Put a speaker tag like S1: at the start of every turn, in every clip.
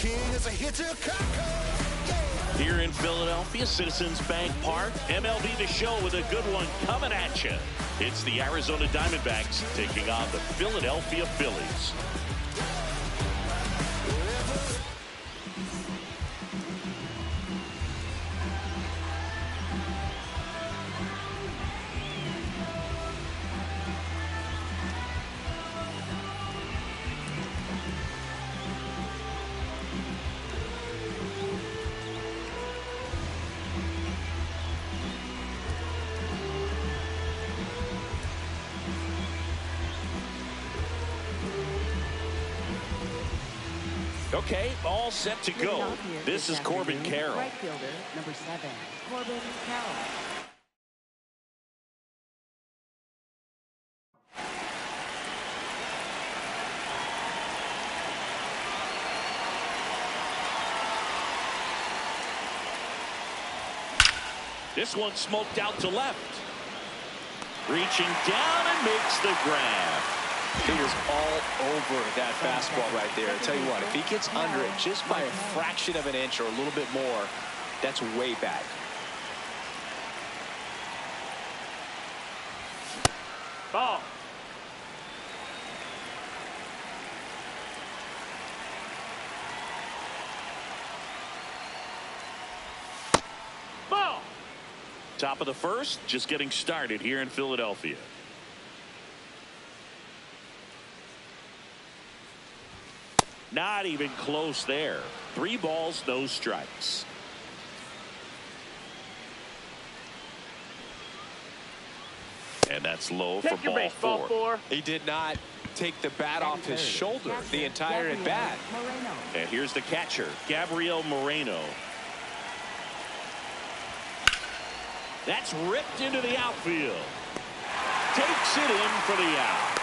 S1: king is a hitter.
S2: Here in Philadelphia, Citizens Bank Park, MLB The Show with a good one coming at you. It's the Arizona Diamondbacks taking on the Philadelphia Phillies. Okay, all set to go. This is Corbin Carroll.
S3: Right fielder, number 7, Corbin Carroll.
S2: This one smoked out to left. Reaching down and makes the grab.
S4: He was all over that fastball right there. I tell you what, if he gets under it just by a fraction of an inch or a little bit more, that's way back.
S2: Ball. Ball. Top of the first, just getting started here in Philadelphia. Not even close there. 3 balls, no strikes. And that's low for ball 4.
S4: He did not take the bat off his shoulder the entire at bat.
S2: And here's the catcher, Gabriel Moreno. That's ripped into the outfield. Takes it in for the out.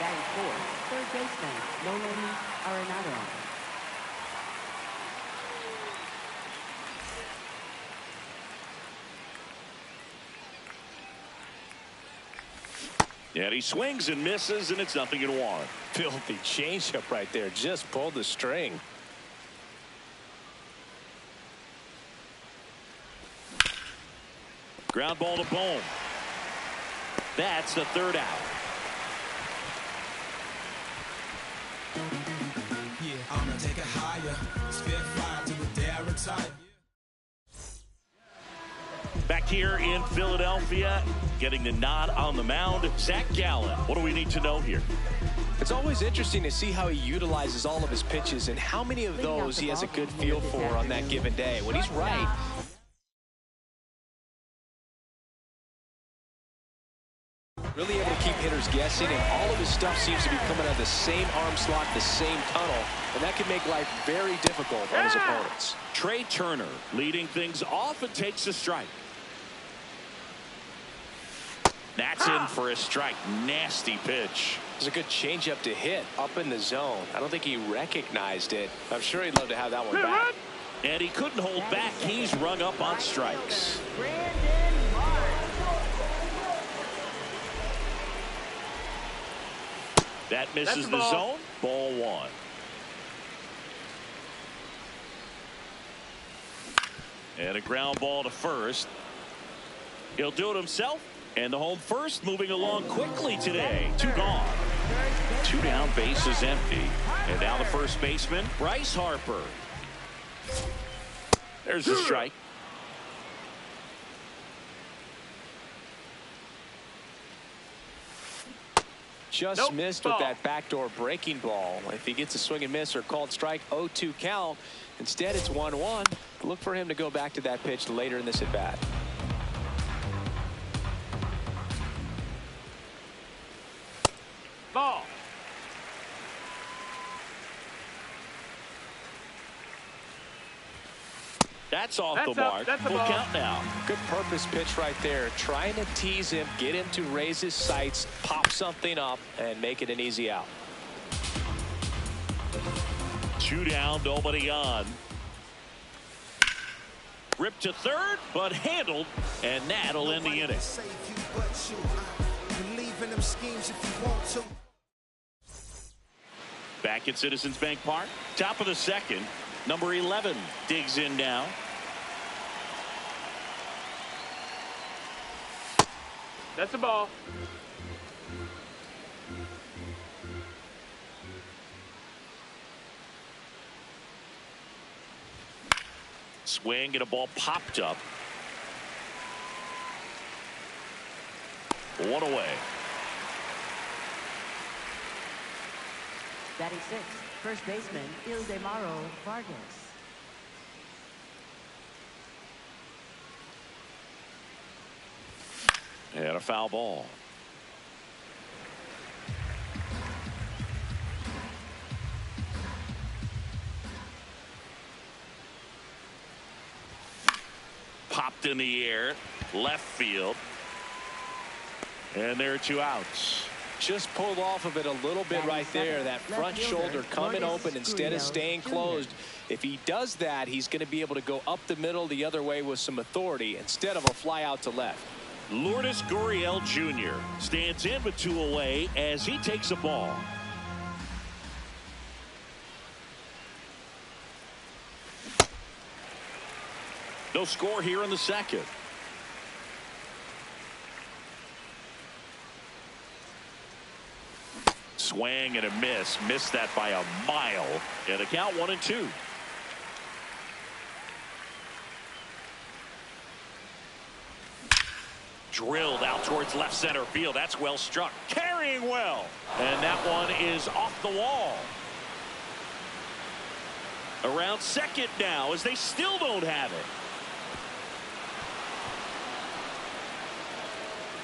S3: Batting fourth, third baseman, Nolan Arenado.
S2: And he swings and misses, and it's 0-1.
S4: Filthy changeup right there. Just pulled the string.
S2: Ground ball to Bohm. That's the 3rd out.
S1: Yeah, I'm gonna take it higher. Spit fire to the day I retire.
S2: Back here in Philadelphia, getting the nod on the mound, Zach Gallen. What do we need to know here?
S4: It's always interesting to see how he utilizes all of his pitches and how many of those he has a good feel for on that given day. When he's right, really able to keep hitters guessing, and all of his stuff seems to be coming out of the same arm slot, the same tunnel, and that can make life very difficult on his opponents.
S2: Trey Turner leading things off and takes a strike. That's in for a strike. Nasty pitch.
S4: It's a good changeup to hit up in the zone. I don't think he recognized it. I'm sure he'd love to have that one back.
S2: And he couldn't hold back. He's rung up on strikes. That misses the zone. Ball 1. And a ground ball to first. He'll do it himself. And the home first moving along quickly today. 2 gone. 2 down, bases empty. And now the first baseman, Bryce Harper. There's the strike.
S4: Just missed with that backdoor breaking ball. If he gets a swing and miss or called strike, 0-2 count. Instead, it's 1-1. Look for him to go back to that pitch later in this at bat.
S2: Ball. That's off the mark. Full count now.
S4: Good purpose pitch right there. Trying to tease him, get him to raise his sights, pop something up, and make it an easy out.
S2: 2 down, nobody on. Ripped to third, but handled, and that'll end the inning. Back at Citizens Bank Park, top of the second, number 11 digs in now.
S5: That's a ball.
S2: Swing and a ball popped up. One away.
S3: Batting six, first baseman Ildemaro Vargas.
S2: And a foul ball. Popped in the air, left field. And there are 2 outs.
S4: Just pulled off of it a little bit right there. That front shoulder coming open instead of staying closed. If he does that, he's going to be able to go up the middle the other way with some authority instead of a fly out to left.
S2: Lourdes Gurriel Jr. stands in with 2 away as he takes a ball. No score here in the second. Swing and a miss. Missed that by a mile. And the count 1-2. Drilled out towards left center field. That's well struck. Carrying well. And that one is off the wall. Around second now as they still don't have it.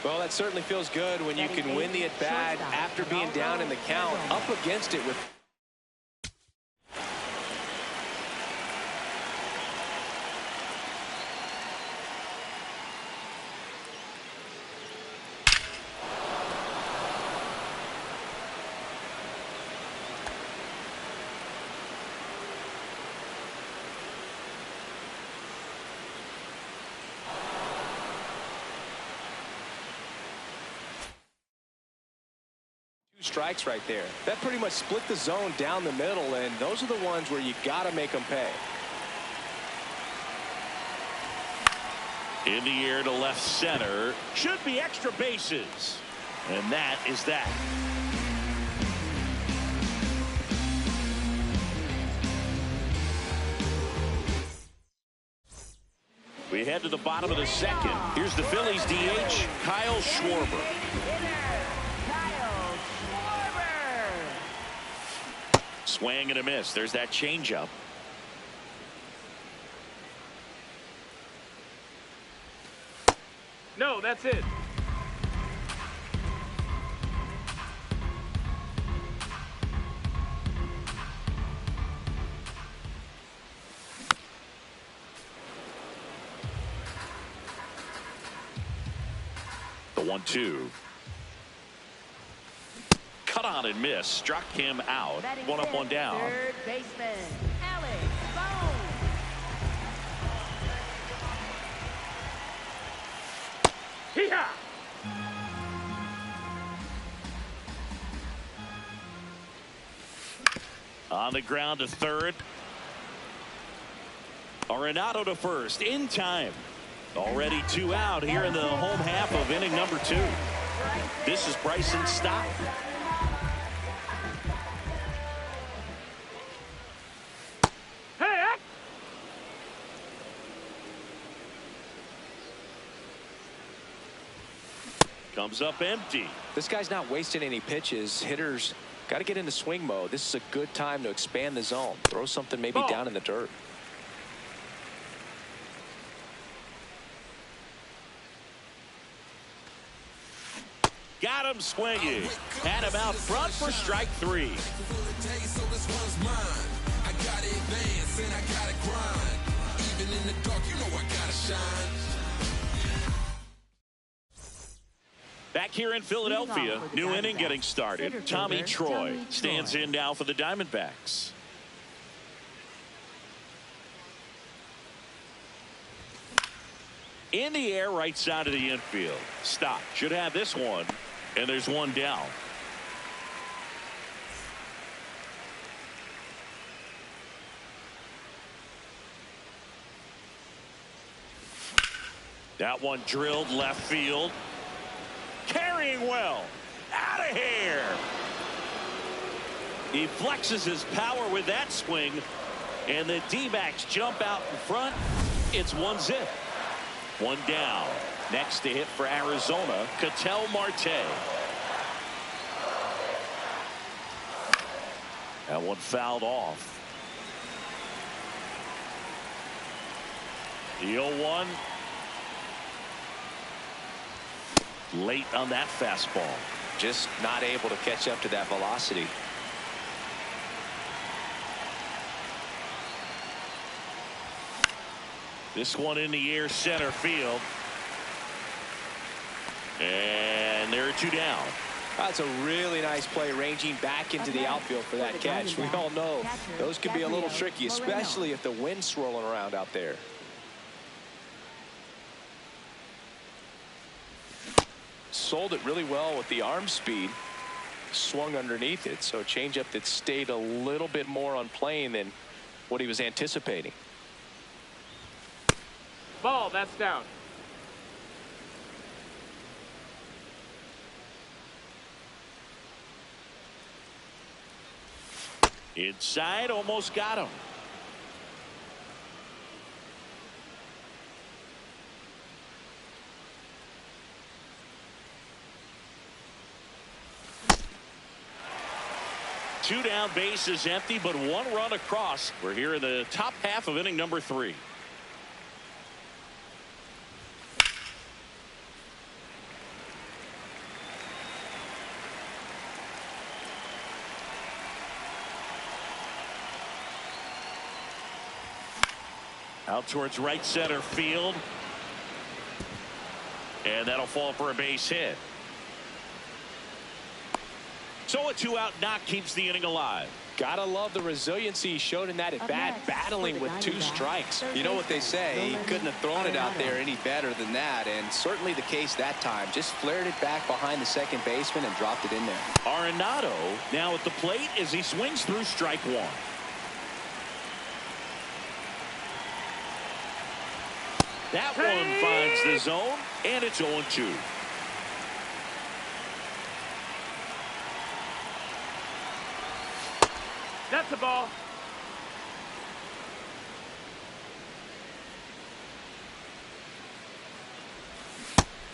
S4: Well, that certainly feels good when you can win the at-bat after being down in the count, up against it with. Strikes right there. That pretty much split the zone down the middle, and those are the ones where you got to make them pay.
S2: In the air to left center. Should be extra bases. And that is that. We head to the bottom of the second. Here's the Phillies DH, Kyle Schwarber. Swing and a miss. There's that changeup.
S5: No, that's it.
S2: The 1-2. Cut on and miss. Struck him out. 1 up, 1 down.
S3: Third baseman Alex Bone.
S5: Hee-haw!
S2: On the ground to third. Arenado to first in time. Already 2 out here in the home half of inning number 2. This is Bryson's stop. Comes up empty.
S4: This guy's not wasting any pitches. Hitters got to get into swing mode. This is a good time to expand the zone. Throw something maybe down in the dirt.
S2: Got him swinging. Had him out front for strike 3. Back here in Philadelphia, new inning getting started. Tommy Troy stands in now for the Diamondbacks. In the air, right side of the infield. Stop. Should have this one. And there's 1 down. That one drilled left field. Carrying well. Out of here. He flexes his power with that swing. And the D-backs jump out in front. It's 1-0. One down. Next to hit for Arizona, Ketel Marte. That one fouled off. The 0-1. Late on that fastball.
S4: Just not able to catch up to that velocity.
S2: This one in the air, center field. And there are two down.
S4: That's a really nice play, ranging back into the outfield for that catch. We all know those can be a little tricky, especially if the wind's swirling around out there. Sold it really well with the arm speed. Swung underneath it, so a changeup that stayed a little bit more on plane than what he was anticipating.
S5: Ball, that's down.
S2: Inside, almost got him. Two down, bases empty, but one run across. We're here in the top half of inning number 3. Out towards right center field. And that'll fall for a base hit. So a 2-out knock keeps the inning alive.
S4: Gotta love the resiliency he showed in that at bat, battling with 2 strikes.
S6: You know what they say, he couldn't have thrown it out there any better than that, and certainly the case that time. Just flared it back behind the second baseman and dropped it in there.
S2: Arenado now at the plate as he swings through strike 1. That one finds the zone, and it's 0-2.
S5: That's a ball.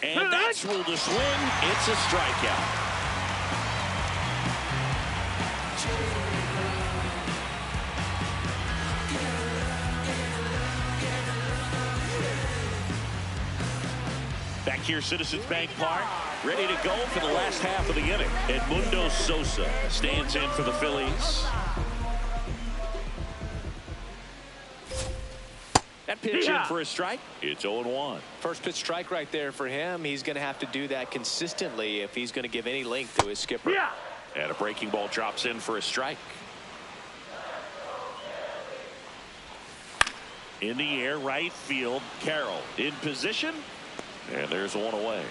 S2: And that's ruled a swing. It's a strikeout. Back here, Citizens Bank Park, ready to go for the last half of the inning. Edmundo Sosa stands in for the Phillies. That pitch in for a strike. It's 0-1.
S4: First pitch strike right there for him. He's going to have to do that consistently if he's going to give any length to his skipper.
S5: Yeah.
S2: And a breaking ball drops in for a strike. In the air, right field, Carroll in position. And there's one away.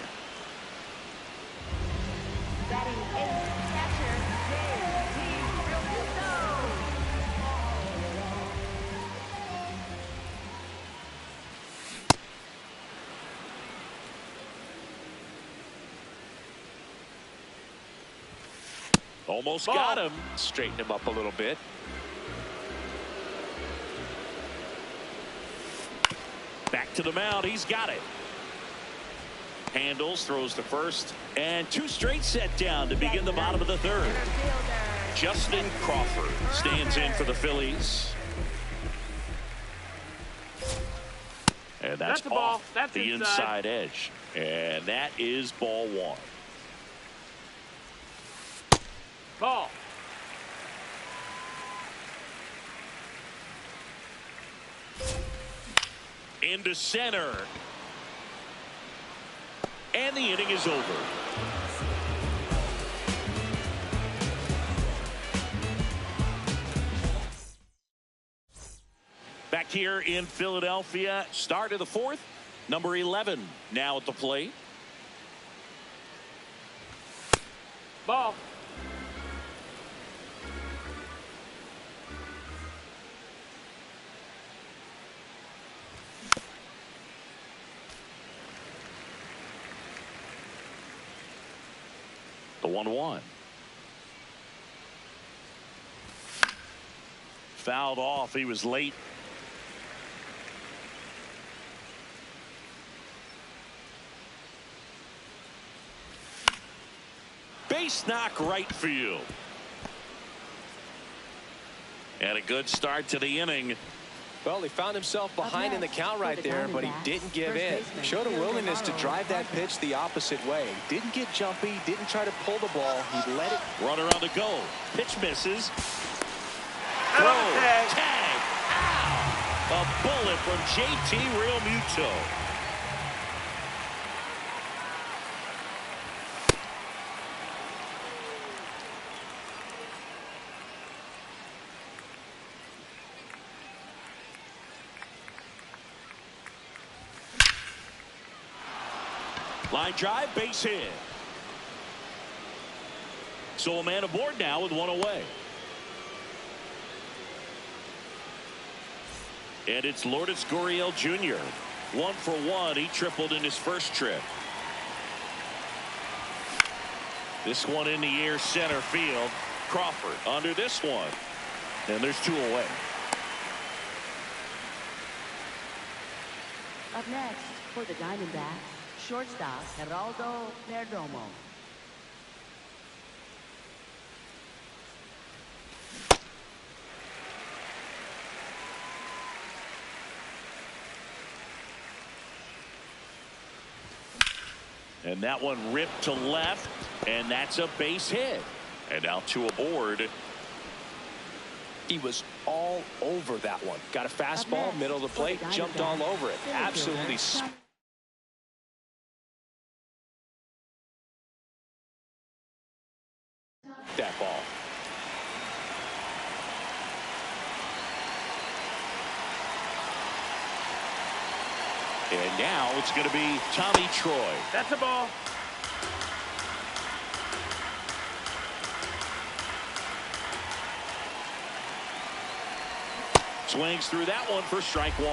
S3: Batting 8th, catcher,
S2: Almost got him.
S4: Straighten him up a little bit.
S2: Back to the mound. He's got it. Handles, throws to first, and 2 straight set down to begin the bottom of the 3rd. Justin Crawford stands in for the Phillies. And that's
S5: a ball.
S2: off
S5: That's
S2: the inside edge. And that is ball 1.
S5: Ball.
S2: Into center. And the inning is over. Back here in Philadelphia, start of the 4th. Number 11 now at the plate.
S5: Ball.
S2: The 1-1. Fouled off. He was late. Base knock right field. And a good start to the inning.
S4: Well, he found himself behind in the count right there, but he didn't give in. Showed a willingness to drive that pitch the opposite way. Didn't get jumpy, didn't try to pull the ball. He let it.
S2: Runner on the go. Pitch misses. Throw. Tag. Ow. A bullet from JT Realmuto. Line drive, base hit. So a man aboard now with one away. And it's Lourdes Gurriel Jr. 1 for 1. He tripled in his first trip. This one in the air, center field. Crawford under this one. And there's 2 away.
S3: Up next for the Diamondbacks, shortstop Geraldo Perdomo.
S2: And that one ripped to left, and that's a base hit. And now 2 aboard.
S4: He was all over that one. Got a fastball, middle of the plate, jumped all over it. Absolutely. That ball.
S2: And now it's going to be Tommy Troy.
S5: That's a ball.
S2: Swings through that one for strike 1.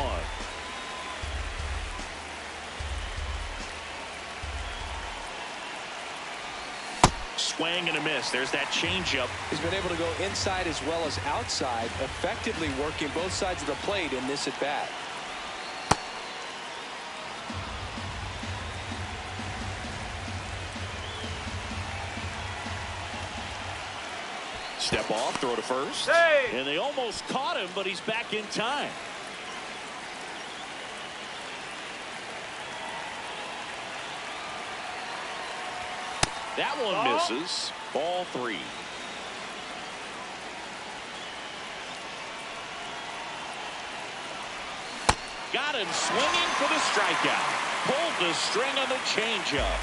S2: Swing and a miss. There's that changeup.
S4: He's been able to go inside as well as outside, effectively working both sides of the plate in this at bat.
S2: Step off, throw to first.
S5: Hey!
S2: And they almost caught him, but he's back in time. That one misses. Ball 3. Got him swinging for the strikeout. Pulled the string on the changeup.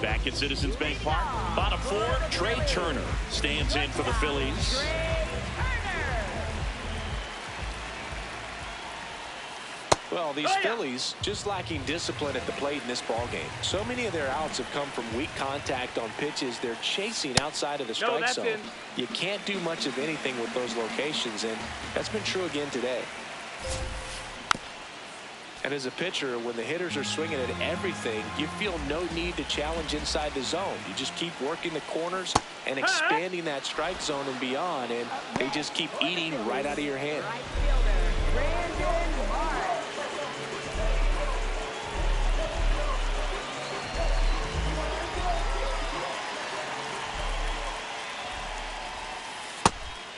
S2: Back at Citizens Bank Park, bottom 4, Trey Turner stands in for the Phillies.
S4: Well, these Phillies just lacking discipline at the plate in this ballgame. So many of their outs have come from weak contact on pitches they're chasing outside of the strike zone. You can't do much of anything with those locations, and that's been true again today. And as a pitcher, when the hitters are swinging at everything, you feel no need to challenge inside the zone. You just keep working the corners and expanding that strike zone and beyond, and they just keep eating right out of your hand.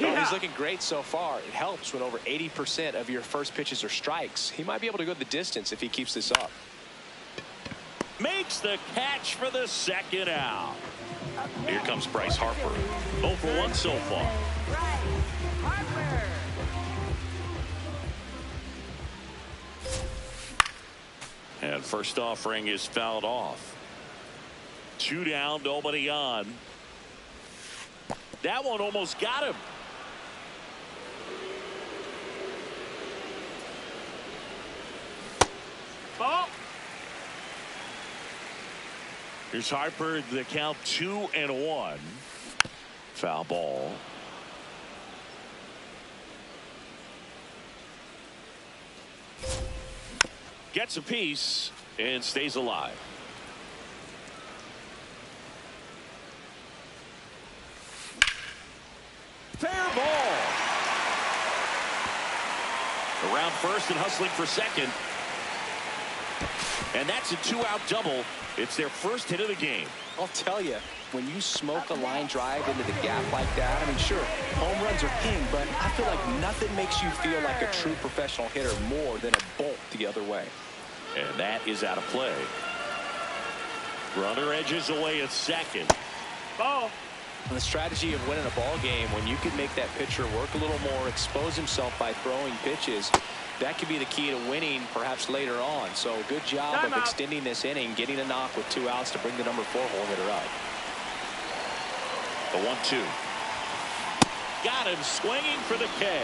S4: Well, he's looking great so far. It helps when over 80% of your first pitches are strikes. He might be able to go the distance if he keeps this up.
S2: Makes the catch for the second out. Here comes Bryce Harper. 0 for 1 so far. And first offering is fouled off. 2 down, nobody on. That one almost got him.
S5: Ball.
S2: Here's Harper. The count 2-1. Foul ball. Gets a piece, and stays alive. Fair ball. Around first and hustling for second. And that's a 2-out double. It's their first hit of the game.
S6: I'll tell you, when you smoke a line drive into the gap like that, I mean, sure, home runs are king, but I feel like nothing makes you feel like a true professional hitter more than a bolt the other way.
S2: And that is out of play. Runner edges away at second.
S5: Ball.
S4: And the strategy of winning a ball game, when you can make that pitcher work a little more, expose himself by throwing pitches, that could be the key to winning perhaps later on. So good job of extending this inning, getting a knock with 2 outs to bring the number 4 hole hitter up.
S2: The 1-2. Got him swinging for the K.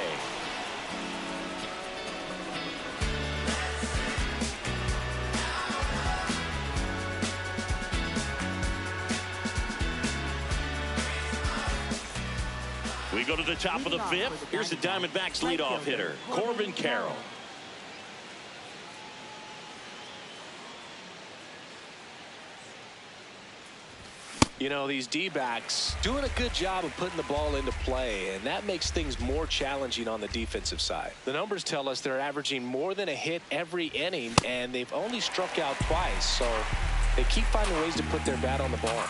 S2: We go to the top of the 5th. Here's the Diamondbacks leadoff hitter, Corbin Carroll.
S4: You know, these D-backs doing a good job of putting the ball into play, and that makes things more challenging on the defensive side. The numbers tell us they're averaging more than a hit every inning, and they've only struck out twice, so they keep finding ways to put their bat on the ball.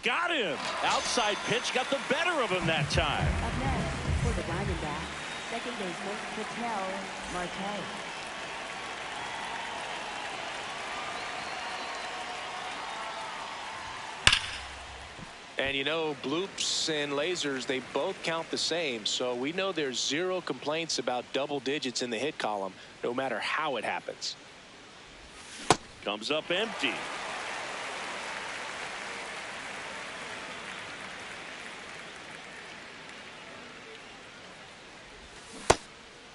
S2: Got him. Outside pitch got the better of him that time.
S3: Up next, for the Diamondbacks, second baseman, Ketel Marte.
S4: And you know, bloops and lasers, they both count the same, so we know there's 0 complaints about double digits in the hit column, no matter how it happens.
S2: Comes up empty.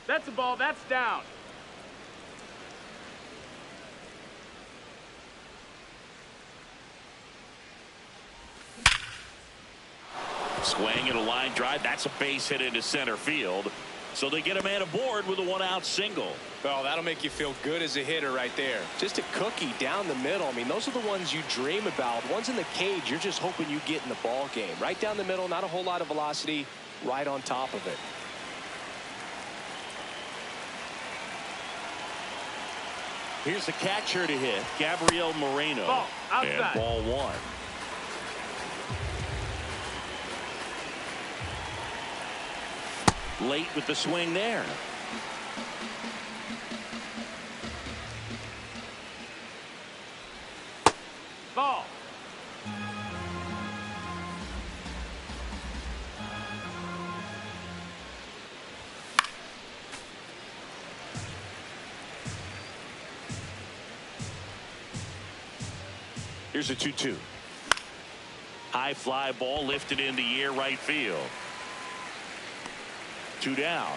S5: That's a ball. That's down.
S2: Swing and a line drive. That's a base hit into center field. So they get a man aboard with a 1-out single.
S4: Well, that'll make you feel good as a hitter right there. Just a cookie down the middle. I mean, those are the ones you dream about. Ones in the cage, you're just hoping you get in the ball game. Right down the middle, not a whole lot of velocity, right on top of it.
S2: Here's the catcher to hit, Gabriel Moreno.
S5: Ball, outside.
S2: And ball 1. Late with the swing there.
S5: Ball.
S2: Here's a 2-2. High fly ball lifted in the air right field. 2 down.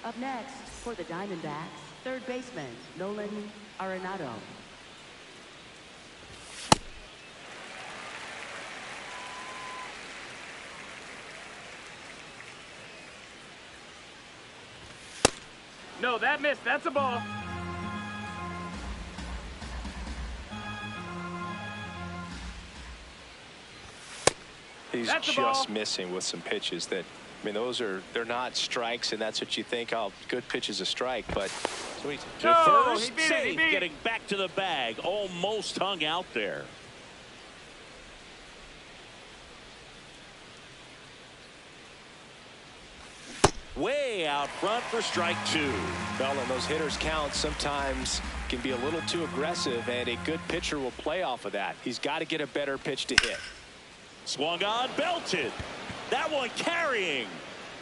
S3: Up next, for the Diamondbacks, third baseman, Nolan Arenado.
S5: No, that missed. That's a ball.
S4: He's just missing with some pitches that, I mean, they're not strikes, and that's what you think. Oh, good pitch is a strike, but
S2: To
S5: No,
S2: first,
S5: he beat it,
S2: safe,
S5: he beat it.
S2: getting back to the bag. Almost hung out there. Way out front for strike 2.
S4: well, and those hitters count sometimes can be a little too aggressive, and a good pitcher will play off of that. He's got to get a better pitch to hit.
S2: Swung on, belted. That one carrying.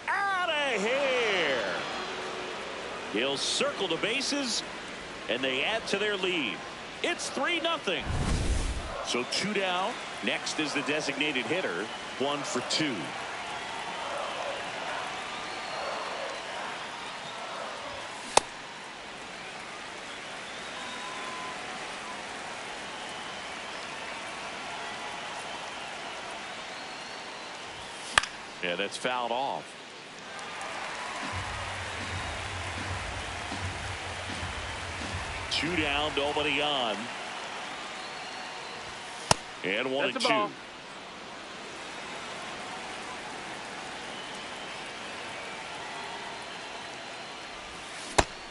S2: Out of here. He'll circle the bases, and they add to their lead. It's 3-0. So 2 down. Next is the designated hitter. 1 for 2. Yeah, that's fouled off. Two down, nobody on. And 1-2.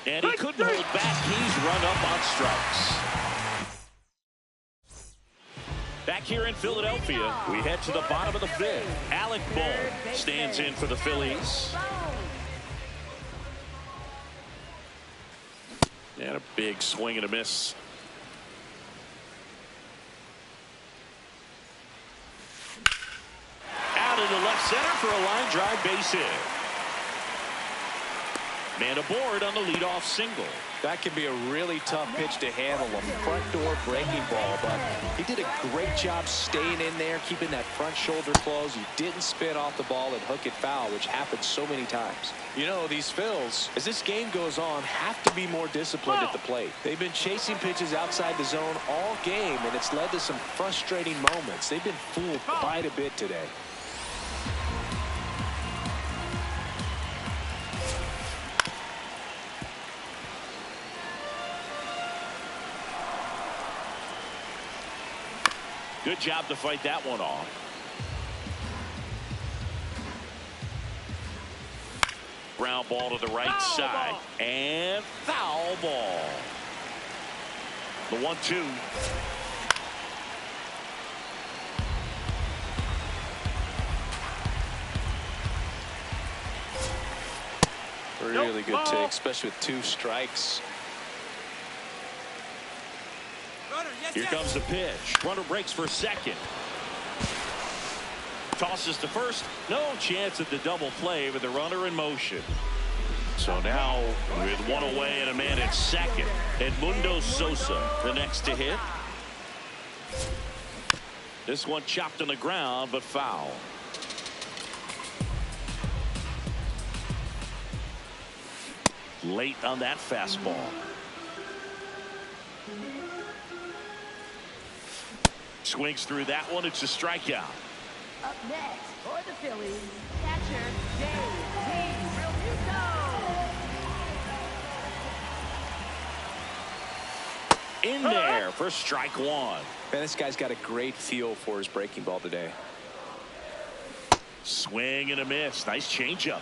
S2: And he couldn't hold back. He's run up on strikes. Back here in Philadelphia, we head to the bottom of the fifth. Alec Bohm stands in for the Phillies. And a big swing and a miss. Out into left center for a line drive base hit. Man aboard on the leadoff single.
S4: That can be a really tough pitch to handle, a front door breaking ball, but he did a great job staying in there, keeping that front shoulder closed. He didn't spin off the ball and hook it foul, which happens so many times. You know, these Phils, as this game goes on, have to be more disciplined at the plate. They've been chasing pitches outside the zone all game, and it's led to some frustrating moments. They've been fooled quite a bit today.
S2: Good job to fight that one off. Ground ball to the right side. And foul ball. The 1-2.
S4: Really good take, especially with 2 strikes.
S2: Here comes the pitch. Runner breaks for second. Tosses to first. No chance at the double play with the runner in motion. So now with one away and a man at second, Edmundo Sosa the next to hit. This one chopped on the ground but foul. Late on that fastball. Swings through that one. It's a strikeout.
S3: Up next for the Phillies, catcher Dave Realmuto.
S2: In there for strike one.
S4: Man, this guy's got a great feel for his breaking ball today.
S2: Swing and a miss. Nice changeup.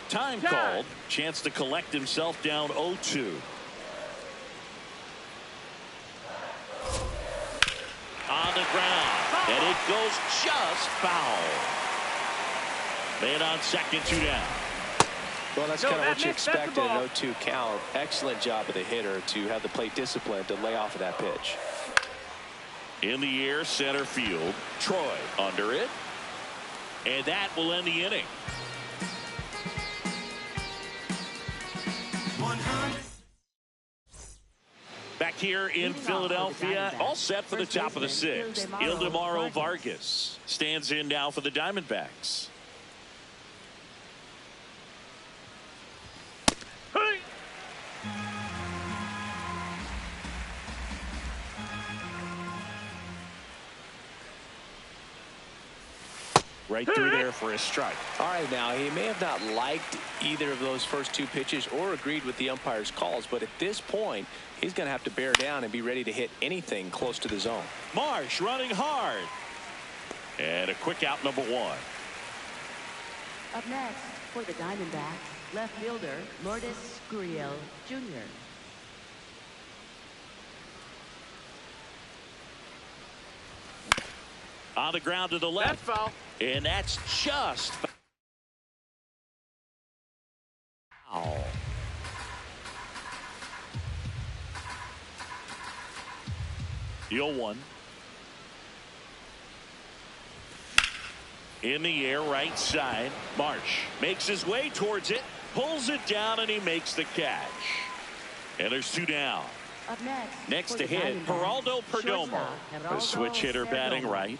S2: Time called. Chance to collect himself down 0-2. On the ground, and it goes just foul. Man on second, 2 down.
S4: Well, that's kind of what you expect in an 0-2 count. Excellent job of the hitter to have the plate discipline to lay off of that pitch.
S2: In the air, center field. Troy under it, and that will end the inning.
S1: 100.
S2: Back here in Philadelphia, all set for the top of the 6th. Ildemaro Vargas stands in now for the Diamondbacks. Right through there for a strike.
S4: All right, now he may have not liked either of those first 2 pitches or agreed with the umpire's calls, but at this point he's going to have to bear down and be ready to hit anything close to the zone.
S2: Marsh running hard, and a quick out, number 1.
S3: Up next for the Diamondbacks, left fielder Lourdes Gurriel Jr.
S2: On the ground to the left.
S5: That's foul.
S2: And that's just foul. The 0-1. In the air, right side. Marsh makes his way towards it, pulls it down, and he makes the catch. And there's 2 down.
S3: Up
S2: Next to hit, Geraldo Perdomo. A switch hitter batting right.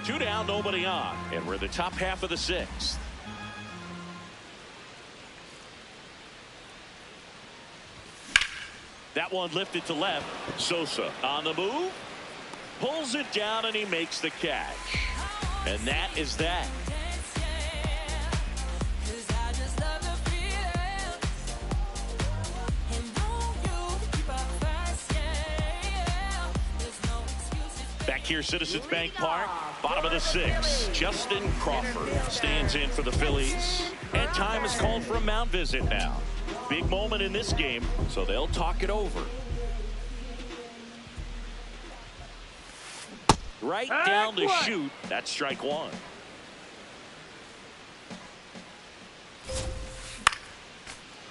S2: Two down, nobody on, and we're the top half of the 6th. That one lifted to left. Sosa on the move. Pulls it down and he makes the catch. And that is that. Back here, Citizens Bank Park, bottom of the 6th. Justin Crawford stands in for the Phillies. And time is called for a mound visit now. Big moment in this game, so they'll talk it over. Right down the chute. That's strike one.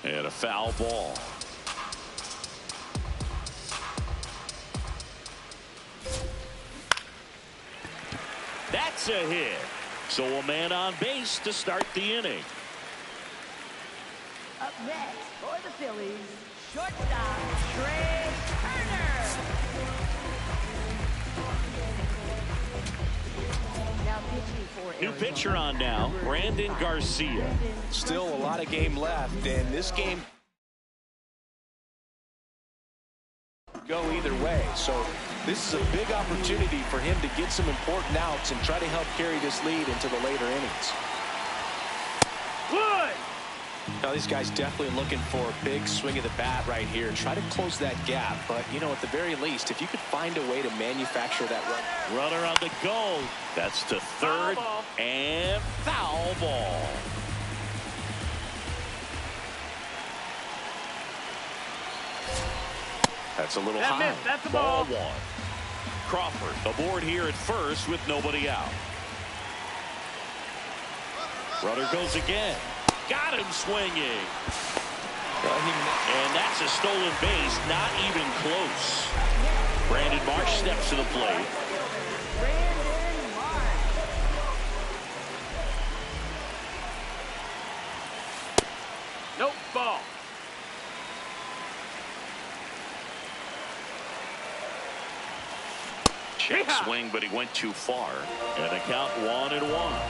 S2: And a foul ball. That's a hit. So a man on base to start the inning.
S3: Up next for the Phillies, shortstop Trey Turner. Now pitching for
S2: New
S3: Arizona.
S2: pitcher on now, Brandon Garcia.
S4: Still a lot of game left, and this game go either way. So this is a big opportunity for him to get some important outs and try to help carry this lead into the later innings.
S5: Good.
S4: Now these guys definitely looking for a big swing of the bat right here. Try to close that gap, but you know, at the very least, if you could find a way to manufacture that run.
S2: Runner on the go. That's to third and foul ball. That's a little high.
S5: Missed. That's a ball.
S2: One. Crawford aboard here at first with nobody out. Runner goes again. Got him swinging. And that's a stolen base, not even close. Brandon Marsh steps to the plate.
S3: Brandon Marsh.
S5: Nope, ball.
S2: Check swing, but he went too far. And the count 1-1.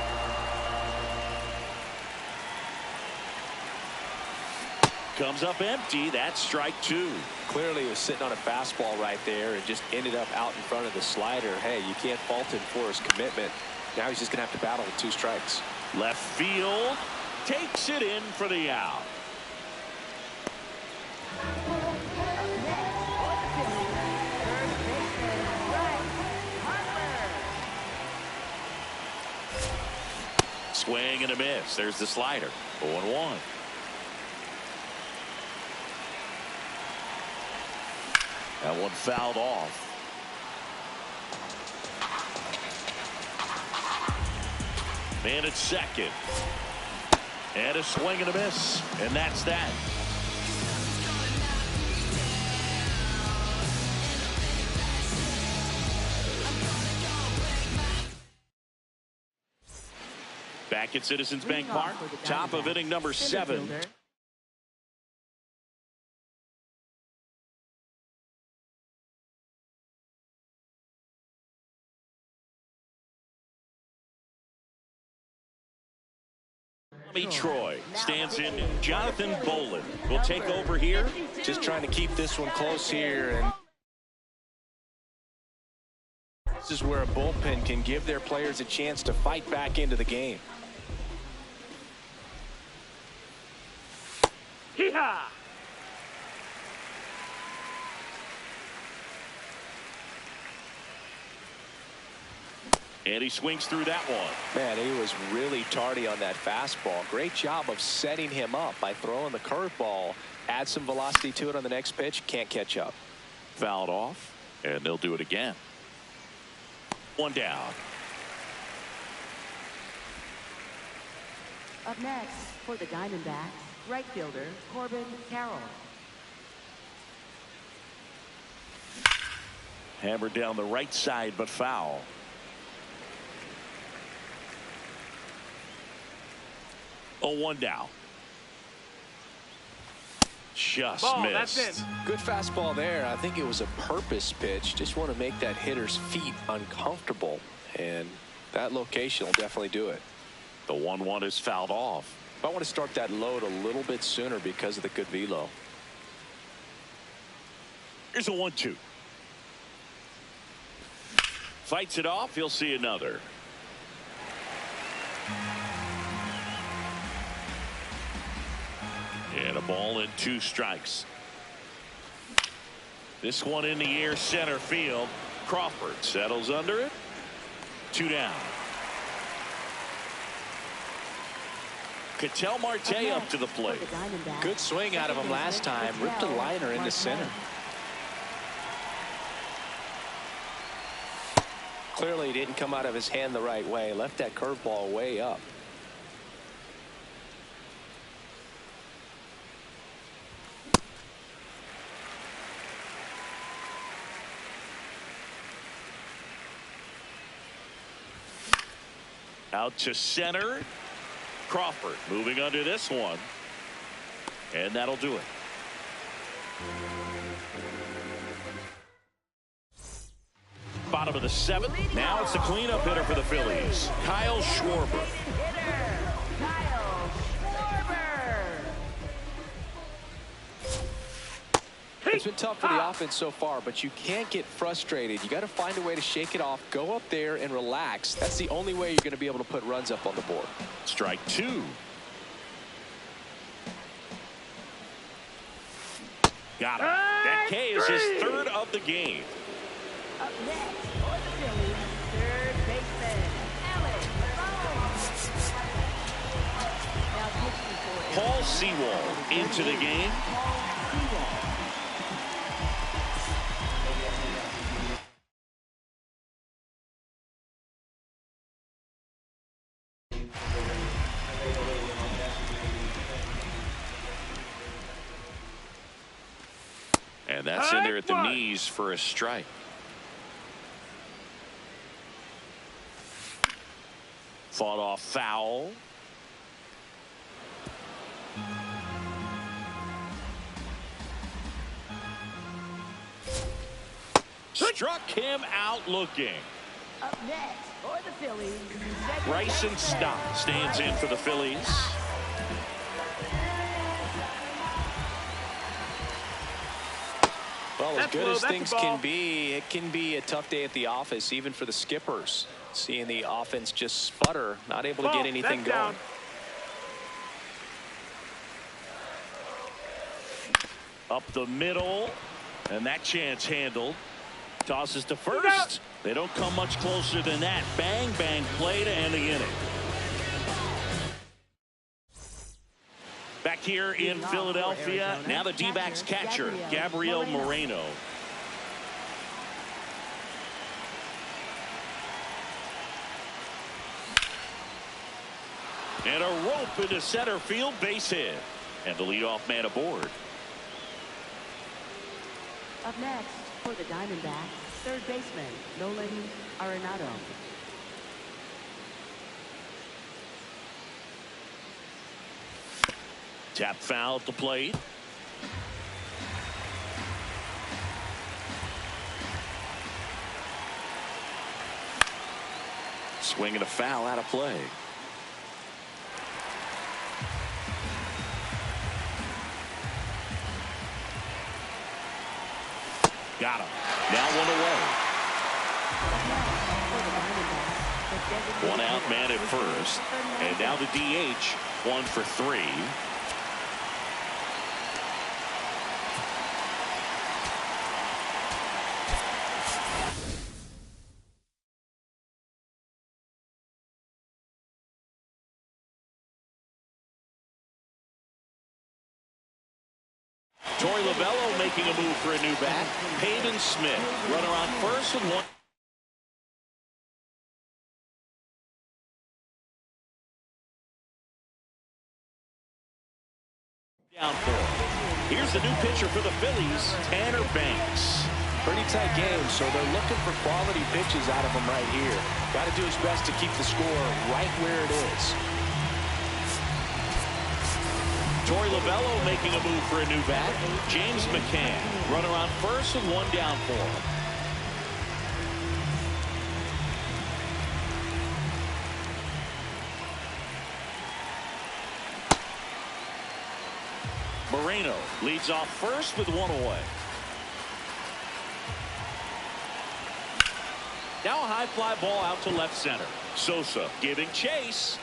S2: Comes up empty. That's strike two.
S4: Clearly was sitting on a fastball right there and just ended up out in front of the slider. Hey, you can't fault him for his commitment. Now he's just going to have to battle with 2 strikes.
S2: Left field takes it in for the out. Swing and a miss. There's the slider. 0-1. That one fouled off. Man at second. And a swing and a miss. And that's that. Back at Citizens Bank Park, top of inning number 7. Troy stands in. Jonathan Bolin will take over here.
S4: Just trying to keep this one close here. And this is where a bullpen can give their players a chance to fight back into the game.
S5: Hee-haw!
S2: And he swings through that one.
S4: Man, he was really tardy on that fastball. Great job of setting him up by throwing the curveball. Add some velocity to it on the next pitch. Can't catch up.
S2: Fouled off, and they'll do it again. One down.
S3: Up next for the Diamondbacks, right fielder Corbin Carroll.
S2: Hammered down the right side, but foul. Oh, 1 down. Just
S5: Ball,
S2: missed.
S5: that's it.
S4: Good fastball there. I think it was a purpose pitch. Just want to make that hitter's feet uncomfortable. And that location will definitely do it.
S2: The 1-1 is fouled off.
S4: I want to start that load a little bit sooner because of the good velo.
S2: Here's a 1-2. Fights it off. He'll see another. And a ball and 2 strikes. This one in the air, center field. Crawford settles under it. 2 down. Ketel Marte up to the plate.
S4: Good swing out of him last time. Ripped a liner into center. Clearly didn't come out of his hand the right way. Left that curveball way up.
S2: Out to center. Crawford moving under this one. And that'll do it. Bottom of the 7th. Now it's the cleanup hitter for the Phillies, Kyle Schwarber.
S4: It's been tough for the offense so far, but you can't get frustrated. You got to find a way to shake it off, go up there and relax. That's the only way you're going to be able to put runs up on the board.
S2: Strike 2. Got him. That K is his 3rd of the game.
S3: Up next for the Phillies, third baseman, Alex Bowles.
S2: Paul Sewald into the game. And that's in there at the knees for a strike. Fought off foul. Struck him out looking.
S3: Up next for the Phillies,
S2: Bryson Stott stands in for the Phillies.
S4: Well, as good as things can be, it can be a tough day at the office, even for the skippers. Seeing the offense just sputter, not able to get anything going.
S2: Up the middle, and that chance handled. Tosses to first. They don't come much closer than that. Bang, bang play to end the inning. Back here in Philadelphia, now the D-backs catcher, Gabriel Moreno. And a rope into center field, base hit. And the leadoff man aboard.
S3: Up next for the Diamondbacks, third baseman, Nolan Arenado.
S2: Tap foul at the plate. Swing and a foul out of play. Got him. Now one away. One out, man at first. And now the DH, 1 for 3. Torey Lovullo making a move for a new bat. Peyton Smith, runner on first and 1. Down 4. Here's the new pitcher for the Phillies, Tanner Banks.
S4: Pretty tight game, so they're looking for quality pitches out of him right here. Got to do his best to keep the score right where it is.
S2: Torey Lovullo making a move for a new bat. James McCann, runner on first and 1 down for him. Moreno leads off first with 1 away. Now a high fly ball out to left center. Sosa giving chase.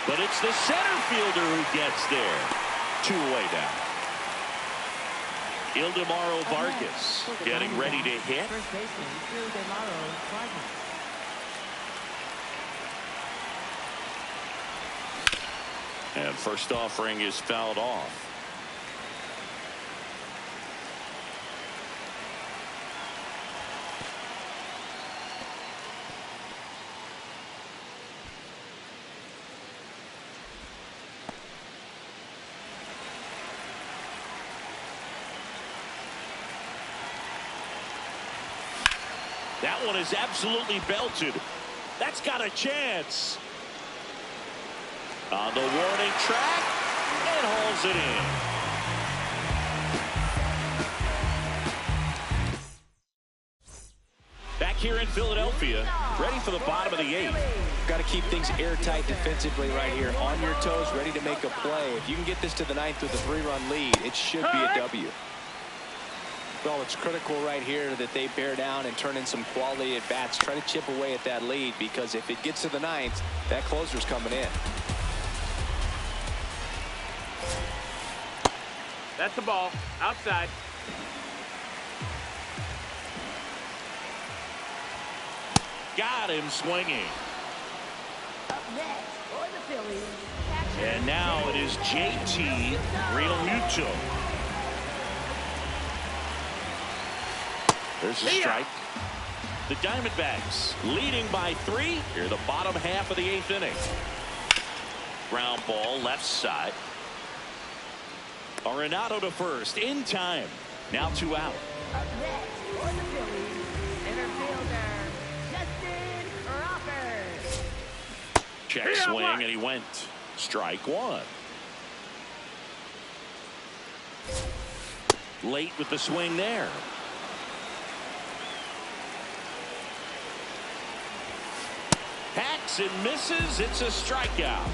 S2: But it's the center fielder who gets there. 2 away now. Ildemaro Vargas getting ready to hit.
S3: First baseman, Ildemaro Vargas.
S2: And first offering is fouled off. That one is absolutely belted. That's got a chance. On the warning track and hauls it in. Back here in Philadelphia, ready for the bottom of the 8th.
S4: Got to keep things airtight defensively right here. On your toes, ready to make a play. If you can get this to the 9th with a 3-run lead, it should be a W. Well, it's critical right here that they bear down and turn in some quality at bats. Try to chip away at that lead, because if it gets to the 9th, that closer's coming in.
S5: That's the ball. Outside.
S2: Got him swinging.
S3: Up next for the Phillies.
S2: And now it is JT Realmuto. There's a strike. The Diamondbacks leading by 3 here the bottom half of the 8th inning. Ground ball left side. Arenado to first in time. Now 2 out.
S3: Up next for the Phillies, center fielder Justin Crawford.
S2: Check swing and he went. Strike 1. Late with the swing there. Hacks and misses. It's a strikeout.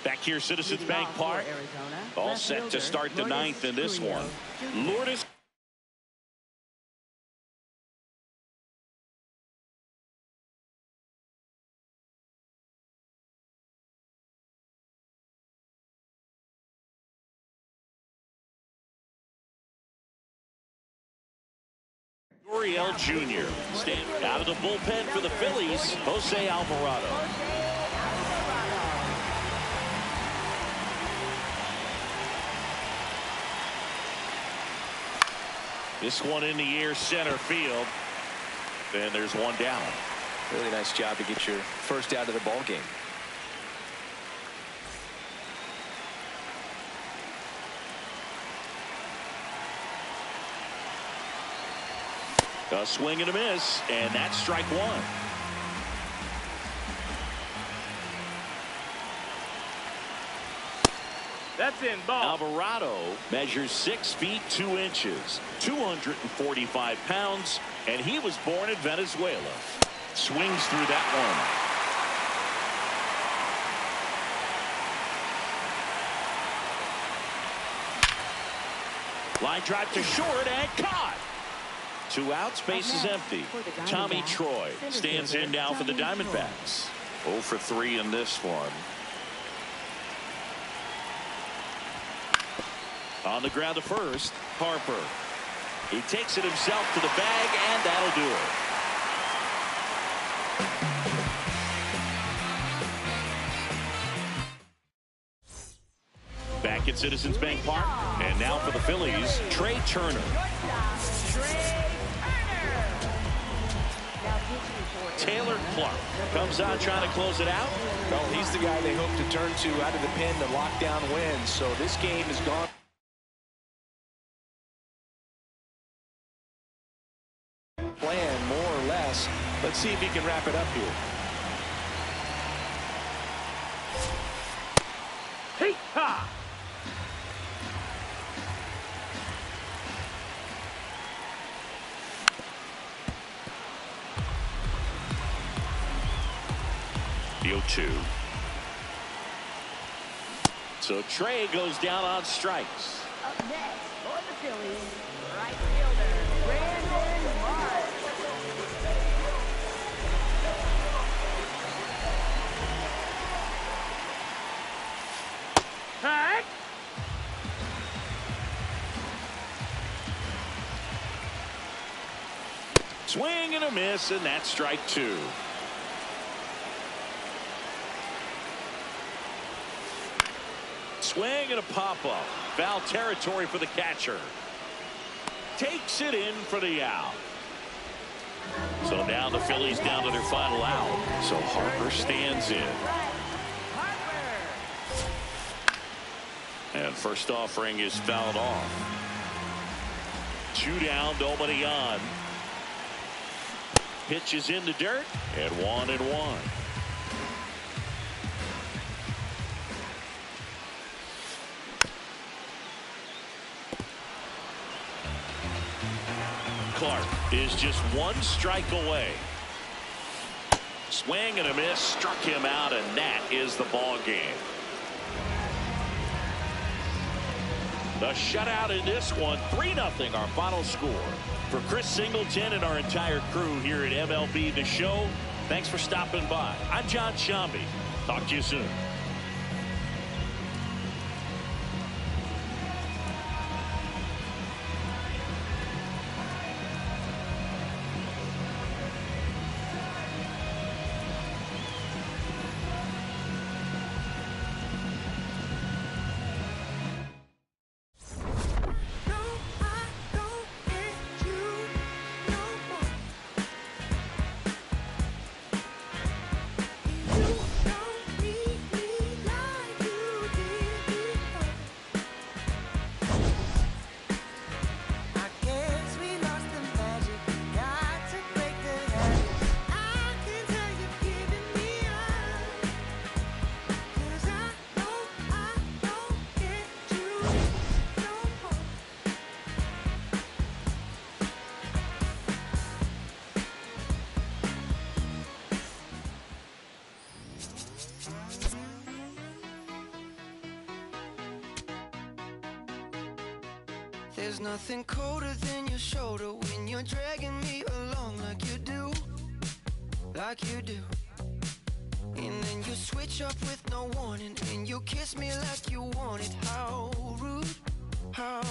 S2: Back here, Citizens Bank Park. All set to start the 9th in this one. Lourdes. Gurriel Jr. Standing out of the bullpen for the Phillies, Jose Alvarado. This one in the air, center field. And there's one down.
S4: Really nice job to get your first out of the ball game.
S2: A swing and a miss, and that's strike 1.
S5: That's in. Ball.
S2: Alvarado measures 6 feet 2 inches, 245 pounds, and he was born in Venezuela. Swings through that one. Line drive to short and caught. 2 outs, base is empty. Tommy Troy stands in now for the Diamondbacks. 0 for 3 in this one. On the ground to first, Harper. He takes it himself to the bag, and that'll do it. Back at Citizens Bank Park, and now for the Phillies, Trey Turner. Taylor Clark comes on trying to close it out.
S4: Well, he's the guy they hope to turn to out of the pen to lock down wins. So this game is gone. Plan more or less. Let's see if he can wrap it up here.
S5: Hey, ha!
S2: 0-2. So Trey goes down on strikes.
S3: Up next for the Phillies, right fielder, Brandon Marsh.
S5: Hey!
S2: Swing and a miss, and that's strike two. Swing and a pop-up. Foul territory for the catcher. Takes it in for the out. So now the Phillies down to their final out. So Harper stands in. And first offering is fouled off. 2 down, nobody on. Pitch is in the dirt, and 1-1. Clark is just 1 strike away. Swing and a miss, struck him out, and that is the ball game. The shutout in this one, 3-0 our final score. For Chris Singleton and our entire crew here at MLB The Show, thanks for stopping by. I'm John Shambi. Talk to you soon.
S7: There's nothing colder than your shoulder when you're dragging me along like you do, And then you switch up with no warning and you kiss me like you want it. How rude, how